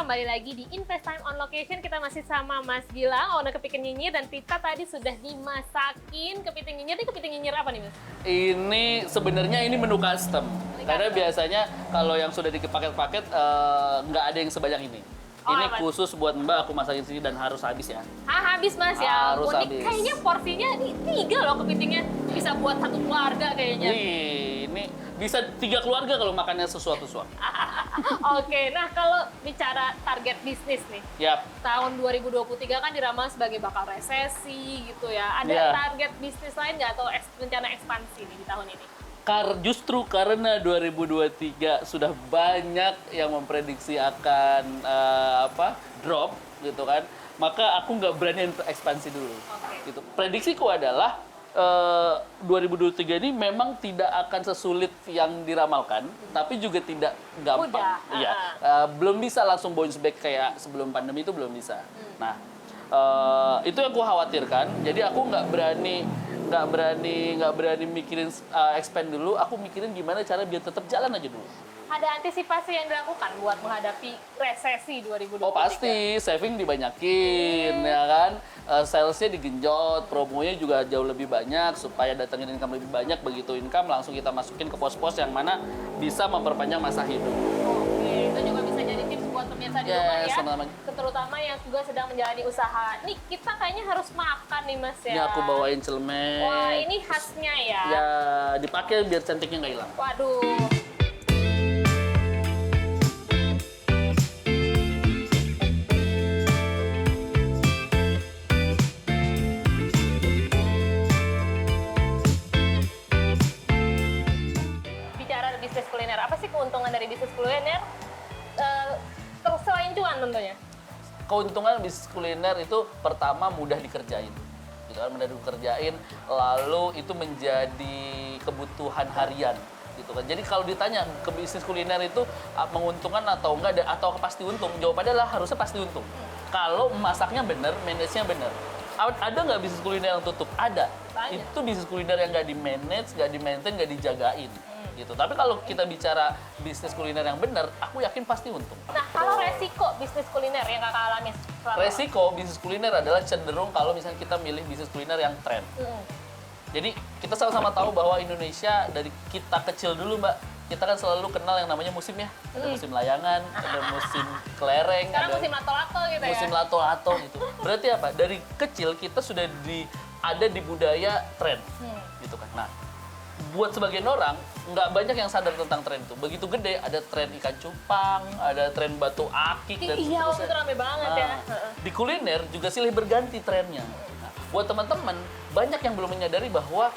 kembali lagi di Invest Time on Location. Kita masih sama Mas Gilang, owner Kepiting Nyinyir, dan Tita tadi sudah dimasakin kepiting nyinyir. Ini kepiting nyinyir apa nih, Mas? Ini sebenarnya ini menu custom. Karena biasanya kalau yang sudah di paket-paket nggak ada yang sebanyak ini. Ini apa? khusus buat Mbak, aku masakin sini dan harus habis ya. Habis Mas ya. Harus Ini habis. kayaknya porsinya ini 3 loh kepitingnya. Bisa buat satu keluarga kayaknya. Ini bisa 3 keluarga kalau makannya sesuatu-sesuatu. Oke, nah kalau bicara target bisnis nih, Yap. tahun 2023 kan diramal sebagai bakal resesi gitu ya. Ada Ya. target bisnis lain nggak atau rencana ekspansi nih di tahun ini? Justru karena 2023 sudah banyak yang memprediksi akan drop gitu kan, maka aku nggak berani untuk ekspansi dulu. Oke. Gitu. Prediksiku adalah 2023 ini memang tidak akan sesulit yang diramalkan, tapi juga tidak gampang. Mudah. Iya, belum bisa langsung bounce back kayak sebelum pandemi itu belum bisa. Nah, itu yang aku khawatirkan. Jadi aku nggak berani mikirin expand dulu. Aku mikirin gimana cara biar tetap jalan aja dulu. Ada antisipasi yang dilakukan buat menghadapi resesi 2023? Oh pasti, saving dibanyakin, ya kan? Salesnya digenjot, promonya juga jauh lebih banyak supaya datangin income lebih banyak. Begitu income langsung kita masukin ke pos-pos yang mana bisa memperpanjang masa hidup. Oke, itu juga bisa jadi tips buat pemirsa di rumah Yes, ya. teman-teman. Terutama yang juga sedang menjalani usaha. Nih, kita kayaknya harus makan nih Mas ya. Ini aku bawain celemek. Wah, ini khasnya ya. Ya, dipakai biar cantiknya nggak hilang. Waduh. Bicara bisnis kuliner, apa sih keuntungan dari bisnis kuliner? Terus selain cuan tentunya. Keuntungan bisnis kuliner itu pertama mudah dikerjain. Gitu kan, mudah dikerjain, lalu itu menjadi kebutuhan harian. Gitu kan. Jadi kalau ditanya ke bisnis kuliner itu menguntungkan atau enggak, atau pasti untung, jawabannya adalah harusnya pasti untung. Kalau masaknya benar, manage-nya benar. Ada nggak bisnis kuliner yang tutup? Ada. Banyak. Itu bisnis kuliner yang nggak di-manage, nggak di-maintain, nggak dijagain. Gitu. Tapi kalau kita bicara bisnis kuliner yang benar, aku yakin pasti untung. Nah, kalau resiko bisnis kuliner yang kakak alami selama Resiko bisnis kuliner adalah cenderung kalau misalnya kita milih bisnis kuliner yang tren. Jadi kita sama-sama tahu bahwa Indonesia dari kita kecil dulu Mbak, kita kan selalu kenal yang namanya musim ya. Ada musim layangan, ada musim kelereng, sekarang ada musim lato-lato gitu ya. musim lato-lato gitu. Berarti apa? Dari kecil kita sudah ada di budaya tren, gitu kan. Nah, buat sebagian orang nggak banyak yang sadar tentang tren itu. Begitu gede ada tren ikan cupang, ada tren batu akik dan Iya, waktu seterusnya. itu rame banget ya. Di kuliner juga silih berganti trennya. Nah, buat teman-teman banyak yang belum menyadari bahwa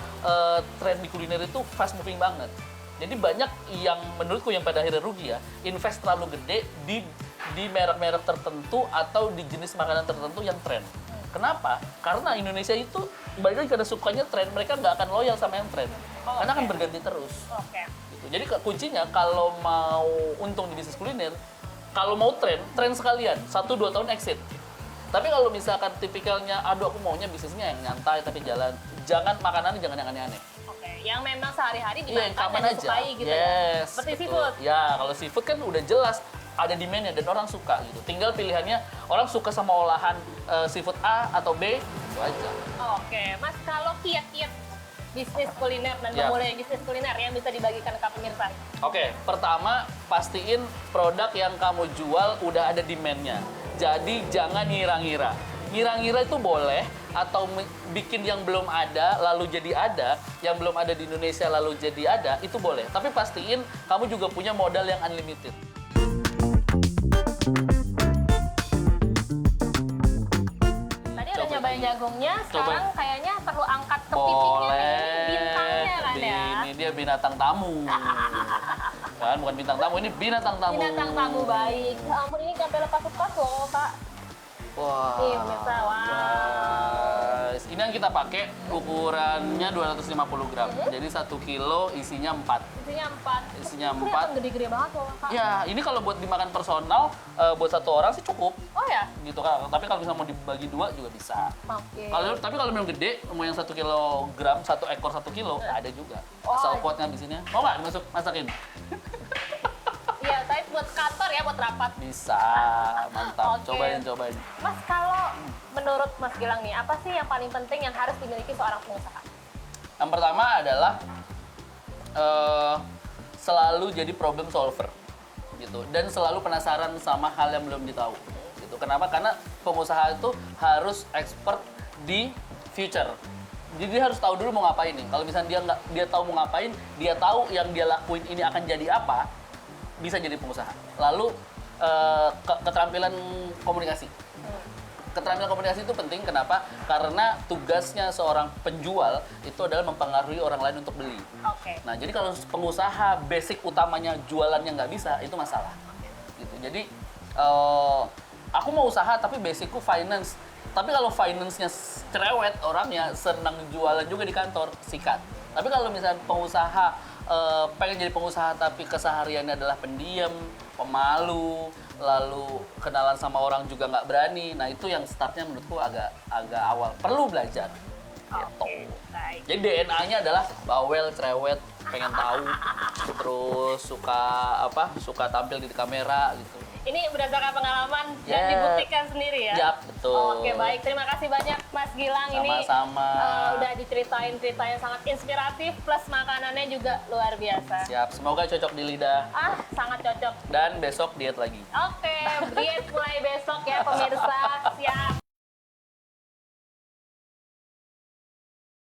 tren di kuliner itu fast moving banget. Jadi banyak yang menurutku yang pada akhirnya rugi ya, invest terlalu gede di merek-merek tertentu atau di jenis makanan tertentu yang tren. Kenapa? Karena Indonesia itu balik lagi karena sukanya tren, mereka nggak akan loyal sama yang tren. Karena akan berganti terus. Oke. Gitu. Jadi kuncinya kalau mau untung di bisnis kuliner, kalau mau tren sekalian, 1-2 tahun exit. Tapi kalau misalkan tipikalnya, aduh aku maunya bisnisnya yang nyantai tapi jalan, jangan yang aneh-aneh. Oke, yang memang sehari-hari Iya, yang dimakan kapan dan aja. disukai gitu ya. Yes, Seperti betul. seafood. Ya, kalau seafood kan udah jelas ada demand-nya dan orang suka gitu. Tinggal pilihannya orang suka sama olahan seafood A atau B, itu aja. Oke, Mas, kalau kiat-kiat bisnis kuliner dan Ya. memulai bisnis kuliner yang bisa dibagikan ke pemirsa. Oke, pertama pastiin produk yang kamu jual udah ada demand-nya. Jadi jangan ngira-ngira. Ngira-ngira itu boleh, atau bikin yang belum ada lalu jadi ada, yang belum ada di Indonesia lalu jadi ada, itu boleh. Tapi pastiin kamu juga punya modal yang unlimited. Tadi udah Coba. nyobain jagungnya, sekarang Coba. kayaknya perlu angkat kepitingnya nih. Ini bintangnya kan ya. Ini dia binatang tamu. Kan bukan bintang tamu, ini binatang tamu. Binatang tamu baik. Ya ampun, ini sampai lepas-lepas loh, Kak. Wah. Nih, pemirsa, wow. Guys, ini yang kita pakai ukurannya 250 gram. Jadi 1 kilo isinya 4. Isinya 4. Isinya Ini 4. kelihatan gede-gede banget loh, Kak. Ya, ini kalau buat dimakan personal, buat 1 orang sih cukup. Oh ya? Gitu kan. Tapi kalau misalnya mau dibagi 2 juga bisa. Oke. Tapi kalau memang gede, mau yang 1 kilogram, 1 ekor 1 kilo, ada juga. Oh. Asal kuat ngabisinnya. Mau nggak masakin? Iya, tapi buat kantor ya buat rapat. Bisa, mantap. Oke. Cobain. Mas, kalau menurut Mas Gilang nih, apa sih yang paling penting yang harus dimiliki seorang pengusaha? Yang pertama adalah selalu jadi problem solver gitu, dan selalu penasaran sama hal yang belum ditahu gitu. Kenapa? Karena pengusaha itu harus expert di future. Jadi dia harus tahu dulu mau ngapain nih. Kalau misalnya dia tahu mau ngapain, dia tahu yang dia lakuin ini akan jadi apa, bisa jadi pengusaha. Lalu keterampilan komunikasi. Keterampilan komunikasi itu penting. Kenapa? Karena tugasnya seorang penjual itu adalah mempengaruhi orang lain untuk beli. Oke. Nah, jadi kalau pengusaha basic utamanya jualannya nggak bisa, itu masalah. Gitu. Jadi aku mau usaha tapi basicku finance. Tapi kalau finance-nya cerewet, orangnya senang jualan juga di kantor, sikat. Tapi kalau misalnya pengusaha pengen jadi pengusaha tapi kesehariannya adalah pendiam, pemalu, lalu kenalan sama orang juga nggak berani. Nah, itu yang startnya menurutku agak awal. Perlu belajar. Gitu. Baik. Jadi DNA-nya adalah bawel, cerewet, pengen tahu, terus suka tampil di kamera gitu. Ini berdasarkan pengalaman dan Yeah. dibuktikan sendiri ya? Yap, betul. Oke, baik. Terima kasih banyak Mas Gilang. Sama-sama. Ini udah diceritain cerita yang sangat inspiratif, plus makanannya juga luar biasa. Siap, semoga cocok di lidah. Sangat cocok. Dan besok diet lagi. Oke, diet mulai besok ya pemirsa. Siap.